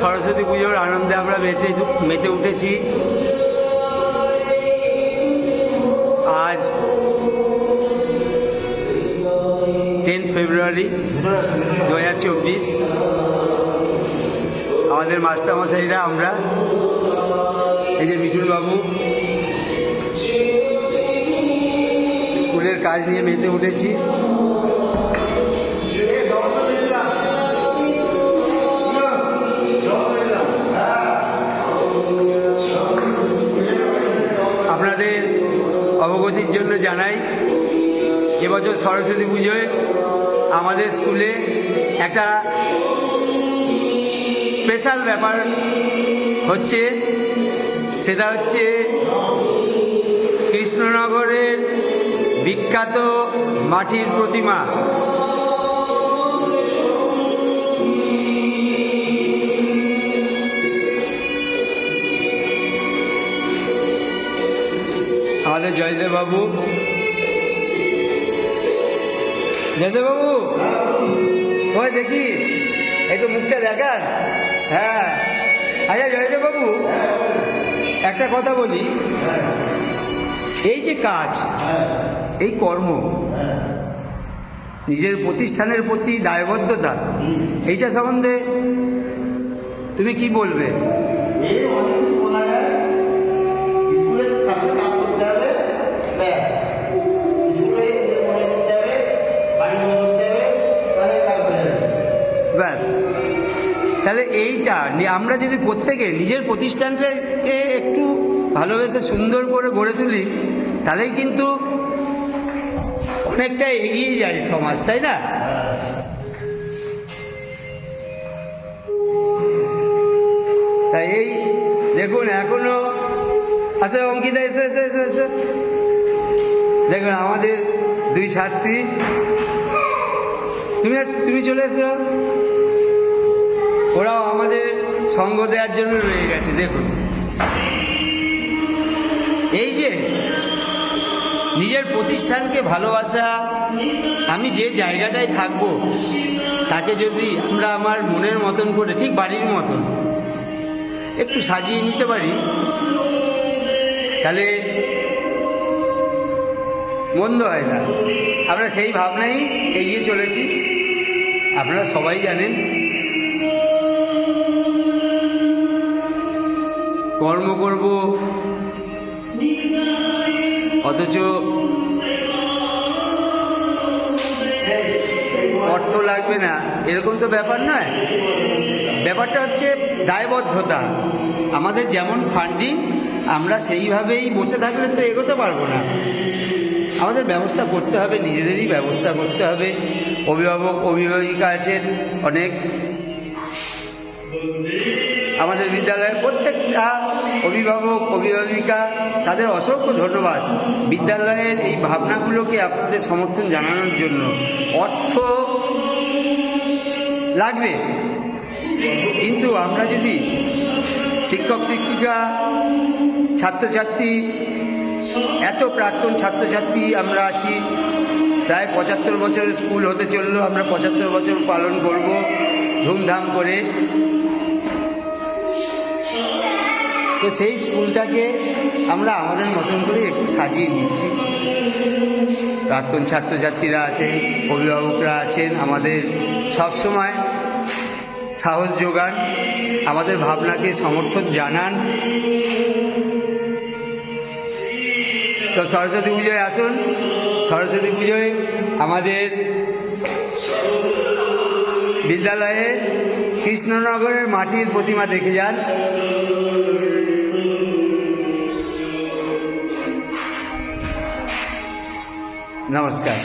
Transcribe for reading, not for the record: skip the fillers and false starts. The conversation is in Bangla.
সরস্বতী পুজোর আনন্দে আমরা মেতে উঠেছি। আজ 10 ফেব্রুয়ারি 2024। আমাদের মাস্টারমশাইরা আমরা এই যে মিঠুন বাবু স্কুলের কাজ নিয়ে মেতে উঠেছি। আপনাদের অবগতির জন্য জানাই, এবছর সরস্বতী পুজোয় আমাদের স্কুলে একটা স্পেশাল ব্যাপার হচ্ছে। সেটা হচ্ছে কৃষ্ণনগরের বিখ্যাত মাটির প্রতিমা। আমাদের জয়দেব বাবু, ওই দেখি একটু মুখটা দেখান। হ্যাঁ, আচ্ছা জয়দেব বাবু, একটা কথা বলি, এই যে কাজ, এই কর্ম, নিজের প্রতিষ্ঠানের প্রতি দায়বদ্ধতা, এইটা সম্বন্ধে তুমি কি বলবে? ব্যাস, তাহলে এইটা আমরা যদি প্রত্যেকে নিজের প্রতিষ্ঠানটাকে একটু ভালোবেসে সুন্দর করে গড়ে তুলি, তাহলেই কিন্তু অনেকটা এগিয়ে যায় সমাজ, তাই না? তাই এই দেখুন, এখনো আচ্ছা অঙ্কিতা এসে এসে এসে এসে দেখুন আমাদের দুই ছাত্রী, তুমি চলে এসো। ওরাও আমাদের সঙ্গ দেওয়ার জন্য রয়ে গেছে। দেখুন, এই যে নিজের প্রতিষ্ঠানকে ভালোবাসা, আমি যে জায়গাটায় থাকবো তাকে যদি আমরা আমার মনের মতন করে, ঠিক বাড়ির মতন একটু সাজিয়ে নিতে পারি, তাহলে মন্দ হয় না। আমরা সেই ভাবনাই এগিয়ে চলেছি। আপনারা সবাই জানেন, কর্ম করব অথচ অর্থ লাগবে না, এরকম তো ব্যাপার নয়। ব্যাপারটা হচ্ছে দায়বদ্ধতা। আমাদের যেমন ফান্ডিং, আমরা সেইভাবেই বসে থাকলে তো এগোতে পারবো না। আমাদের ব্যবস্থা করতে হবে, নিজেদেরই ব্যবস্থা করতে হবে। অভিভাবক অভিভাবিকা আছেন অনেক, আমাদের বিদ্যালয়ের প্রত্যেকটা অভিভাবক অভিভাবিকা, তাদের অসংখ্য ধন্যবাদ বিদ্যালয়ের এই ভাবনাগুলোকে আপনাদের সমর্থন জানানোর জন্য। অর্থ লাগবে, কিন্তু আমরা যদি শিক্ষক শিক্ষিকা ছাত্রছাত্রী, এত প্রাক্তন ছাত্রছাত্রী আমরা আছি, প্রায় 75 বছরের স্কুল হতে চললো, আমরা 75 বছর পালন করব ধুমধাম করে। তো সেই স্কুলটাকে আমরা আমাদের মতন করে একটু সাজিয়ে নিচ্ছি। প্রাক্তন ছাত্রছাত্রীরা আছেন, অভিভাবকরা আছেন, আমাদের সবসময় সাহস যোগান, আমাদের ভাবনাকে সমর্থন জানান। তো সরস্বতী পুজোয় আসুন, সরস্বতী পুজোয় আমাদের বিদ্যালয়ে কৃষ্ণনগরের মাটির প্রতিমা দেখে যান। নমস্কার।